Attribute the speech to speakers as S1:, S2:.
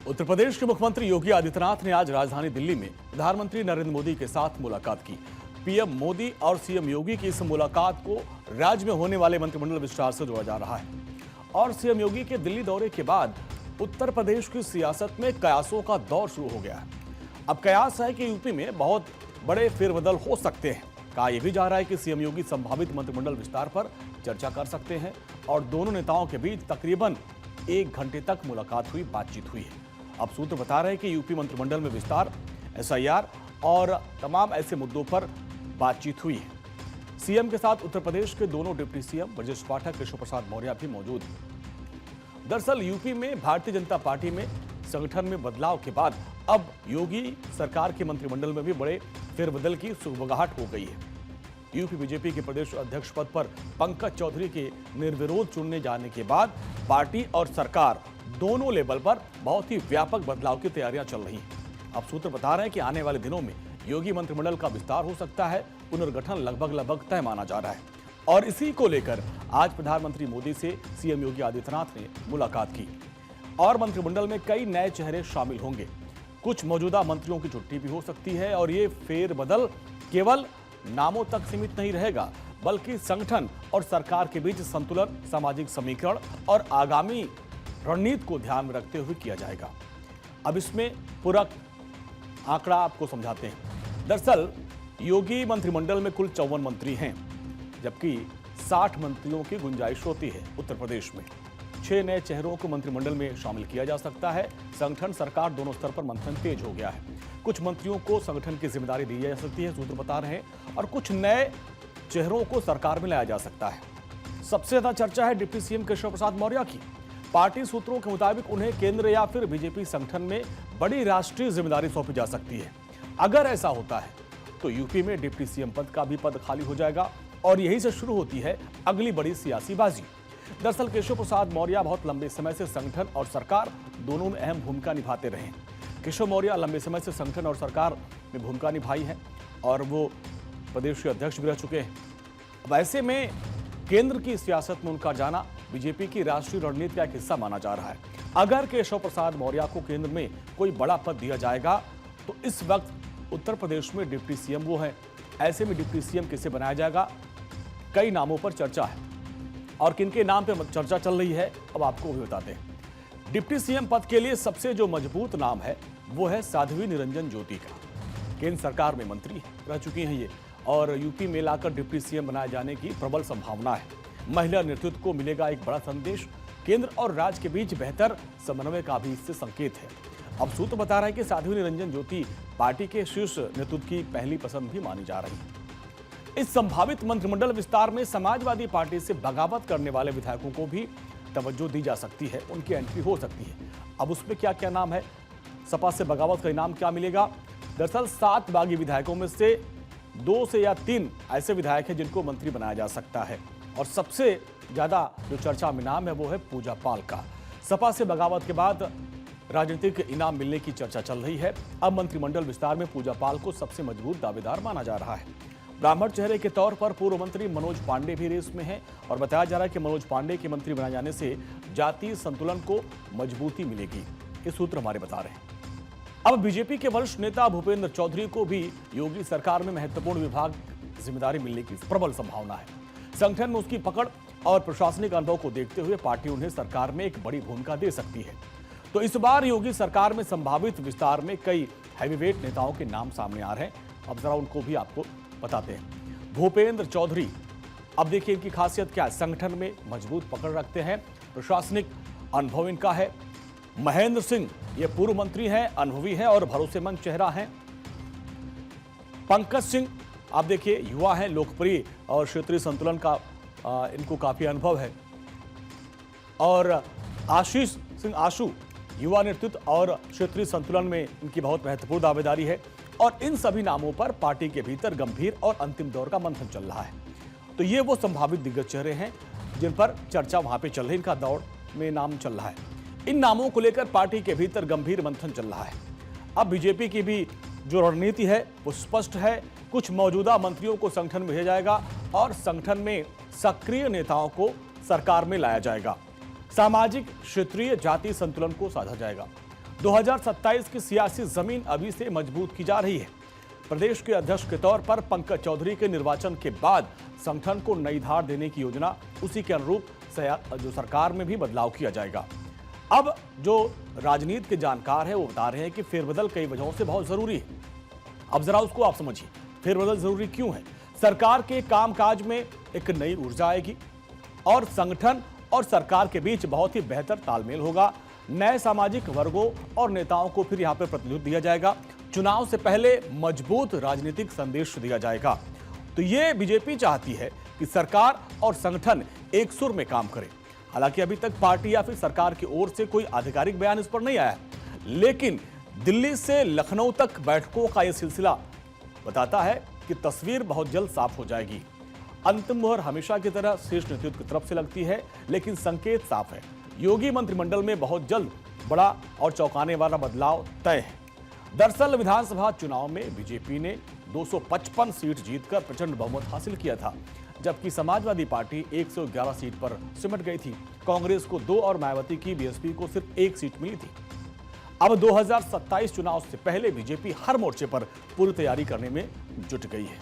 S1: उत्तर प्रदेश के मुख्यमंत्री योगी आदित्यनाथ ने आज राजधानी दिल्ली में प्रधानमंत्री नरेंद्र मोदी के साथ मुलाकात की। पीएम मोदी और सीएम योगी की इस मुलाकात को राज्य में होने वाले मंत्रिमंडल विस्तार से जोड़ा जा रहा है। और सीएम योगी के दिल्ली दौरे के बाद उत्तर प्रदेश की सियासत में कयासों का दौर शुरू हो गया है। अब कयास है कि यूपी में बहुत बड़े फेरबदल हो सकते हैं। कहा यह भी जा रहा है कि सीएम योगी संभावित मंत्रिमंडल विस्तार पर चर्चा कर सकते हैं और दोनों नेताओं के बीच तकरीबन 1 घंटे तक मुलाकात हुई, बातचीत हुई है। अब सूत्र बता रहे हैं कि यूपी मंत्रिमंडल में विस्तार, एसआईआर और तमाम ऐसे मुद्दों पर बातचीत हुई है। सीएम के साथ उत्तर प्रदेश के दोनों डिप्टी सीएम ब्रजेश पाठक, केशव प्रसाद मौर्य भी मौजूद हैं। दरअसल यूपी में भारतीय जनता पार्टी में संगठन में बदलाव के बाद अब योगी सरकार के मंत्रिमंडल में भी बड़े फेरबदल की सुगबुगाहट हो गई है। यूपी बीजेपी के प्रदेश अध्यक्ष पद पर पंकज चौधरी के निर्विरोध चुनने जाने के बाद पार्टी और सरकार दोनों लेवल पर बहुत ही व्यापक बदलाव की तैयारियां चल रही हैं। अब सूत्र बता रहे हैं कि आने वाले दिनों में योगी मंत्रिमंडल का विस्तार हो सकता है। पुनर्गठन लगभग तय माना जा रहा है और इसी को लेकर आज प्रधानमंत्री मोदी से सीएम योगी आदित्यनाथ ने मुलाकात की और मंत्रिमंडल में कई नए चेहरे शामिल होंगे। कुछ मौजूदा मंत्रियों की छुट्टी भी हो सकती है और ये फेरबदल केवल नामों तक सीमित नहीं रहेगा, बल्कि संगठन और सरकार के बीच संतुलन, सामाजिक समीकरण और आगामी रणनीति को ध्यान में रखते हुए किया जाएगा। अब इसमें पूरा आंकड़ा आपको समझाते हैं। दरअसल योगी मंत्रिमंडल में कुल 54 मंत्री हैं, जबकि 60 मंत्रियों की गुंजाइश होती है। उत्तर प्रदेश में 6 नए चेहरों को मंत्रिमंडल में शामिल किया जा सकता है। संगठन सरकार दोनों स्तर पर मंथन तेज हो गया है। कुछ मंत्रियों को संगठन की जिम्मेदारी दी जा सकती है, सूत्र बता रहे हैं, और कुछ नए चेहरों को सरकार में लाया जा सकता है। सबसे ज्यादा चर्चा है डिप्टी सीएम केशव प्रसाद मौर्य की। पार्टी सूत्रों के मुताबिक उन्हें केंद्र या फिर बीजेपी संगठन में बड़ी राष्ट्रीय जिम्मेदारी सौंपी जा सकती है। अगर ऐसा होता है तो यूपी में डिप्टी सीएम पद का भी पद खाली हो जाएगा और यहीं से शुरू होती है अगली बड़ी सियासी बाजी। दरअसल केशव प्रसाद मौर्य बहुत लंबे समय से संगठन और सरकार दोनों में अहम भूमिका निभाते रहे। केशव मौर्य लंबे समय से संगठन और सरकार में भूमिका निभाई है और वो प्रदेश के अध्यक्ष भी रह चुके हैं। अब ऐसे में केंद्र की सियासत में उनका जाना बीजेपी की राष्ट्रीय रणनीति का एक हिस्सा माना जा रहा है। अगर केशव प्रसाद मौर्य को केंद्र में कोई बड़ा पद दिया जाएगा तो इस वक्त उत्तर प्रदेश में डिप्टी सीएम वो है। ऐसे में डिप्टी सीएम किसे बनाया जाएगा, कई नामों पर चर्चा है और किनके नाम पर चर्चा चल रही है अब आपको भी बताते हैं। डिप्टी सीएम पद के लिए सबसे जो मजबूत नाम है वो है साध्वी निरंजन ज्योति का। केंद्र सरकार में मंत्री रह चुकी हैं ये और यूपी में लाकर डिप्टी सीएम बनाए जाने की प्रबल संभावना है। महिला नेतृत्व को मिलेगा एक बड़ा संदेश। केंद्र और राज्य के बीच बेहतर समन्वय का भी इससे संकेत है। अब सूत्र बता रहा है कि साध्वी निरंजन ज्योति पार्टी के शीर्ष नेतृत्व की पहली पसंद भी मानी जा रही है। इस संभावित मंत्रिमंडल विस्तार में समाजवादी पार्टी से बगावत करने वाले विधायकों को भी तवज्जो दी जा सकती है, उनकी एंट्री हो सकती है। अब उसमें क्या क्या नाम है, सपा से बगावत का इनाम क्या मिलेगा। दरअसल 7 बागी विधायकों में से 2 से या 3 ऐसे विधायक हैं जिनको मंत्री बनाया जा सकता है और सबसे ज्यादा जो चर्चा में नाम है वो है पूजा पाल का। सपा से बगावत के बाद राजनीतिक इनाम मिलने की चर्चा चल रही है। अब मंत्रिमंडल विस्तार में पूजा पाल को सबसे मजबूत दावेदार माना जा रहा है। ब्राह्मण चेहरे के तौर पर पूर्व मंत्री मनोज पांडे भी रेस में हैं और बताया जा रहा है कि मनोज पांडे के मंत्री बनाए जाने से जातीय संतुलन को मजबूती मिलेगी। ये सूत्र हमारे बता रहे हैं। अब बीजेपी के वरिष्ठ नेता भूपेंद्र चौधरी को भी योगी सरकार में महत्वपूर्ण विभाग जिम्मेदारी मिलने की प्रबल संभावना है। संगठन में उसकी पकड़ और प्रशासनिक अनुभव को देखते हुए पार्टी उन्हें सरकार में एक बड़ी भूमिका दे सकती है। तो इस बार योगी सरकार में संभावित विस्तार में कई हैवीवेट नेताओं के नाम सामने आ रहे हैं। अब जरा उनको भी आपको बताते हैं। भूपेंद्र चौधरी, अब देखिए इनकी खासियत क्या है। संगठन में मजबूत पकड़ रखते हैं, प्रशासनिक अनुभव इनका है। महेंद्र सिंह, ये पूर्व मंत्री हैं, अनुभवी हैं और भरोसेमंद चेहरा हैं। पंकज सिंह, आप देखिए युवा हैं, लोकप्रिय और क्षेत्रीय संतुलन का इनको काफी अनुभव है। और आशीष सिंह आशु, युवा नेतृत्व और क्षेत्रीय संतुलन में इनकी बहुत महत्वपूर्ण दावेदारी है। और इन सभी नामों पर पार्टी के भीतर गंभीर और अंतिम दौर का मंथन चल रहा है। तो ये वो संभावित दिग्गज चेहरे हैं जिन पर चर्चा वहां पे चल रही, इनका दौड़ में नाम चल रहा है। इन नामों को लेकर पार्टी के भीतर गंभीर मंथन चल रहा है। अब बीजेपी की भी जो रणनीति है वो स्पष्ट है। कुछ मौजूदा मंत्रियों को संगठन में भेजा जाएगा और संगठन में सक्रिय नेताओं को सरकार में लाया जाएगा। सामाजिक क्षेत्रीय जातीय संतुलन को साधा जाएगा। 2027 की सियासी जमीन अभी से मजबूत की जा रही है। प्रदेश के अध्यक्ष के तौर पर पंकज चौधरी के निर्वाचन के बाद संगठन को नई धार देने की योजना, उसी के अनुरूप जो सरकार में भी बदलाव किया जाएगा। अब जो राजनीति के जानकार है वो बता रहे हैं कि फेरबदल कई वजहों से बहुत जरूरी है। अब जरा उसको आप समझिए, फेरबदल जरूरी क्यों है। सरकार के कामकाज में एक नई ऊर्जा आएगी और संगठन और सरकार के बीच बहुत ही बेहतर तालमेल होगा। नए सामाजिक वर्गों और नेताओं को फिर यहां पर प्रतिनिधित्व दिया जाएगा। चुनाव से पहले मजबूत राजनीतिक संदेश दिया जाएगा। तो ये बीजेपी चाहती है कि सरकार और संगठन एक सुर में काम करें। हालांकि अभी तक पार्टी या फिर सरकार की ओर से कोई आधिकारिक बयान इस पर नहीं आया, लेकिन दिल्ली से लखनऊ तक बैठकों का यह सिलसिला बताता है कि तस्वीर बहुत जल्द साफ हो जाएगी। अंतिम मुहर हमेशा की तरह शीर्ष नेतृत्व की तरफ से लगती है, लेकिन संकेत साफ है। योगी मंत्रिमंडल में बहुत जल्द बड़ा और चौंकाने वाला बदलाव तय है। दरअसल विधानसभा चुनाव में बीजेपी ने 255 सीट जीतकर प्रचंड बहुमत हासिल किया था, जबकि समाजवादी पार्टी 111 सीट पर सिमट गई थी। कांग्रेस को 2 और मायावती की बीएसपी को सिर्फ 1 सीट मिली थी। अब 2027 चुनाव से पहले बीजेपी हर मोर्चे पर पूरी तैयारी करने में जुट गई है।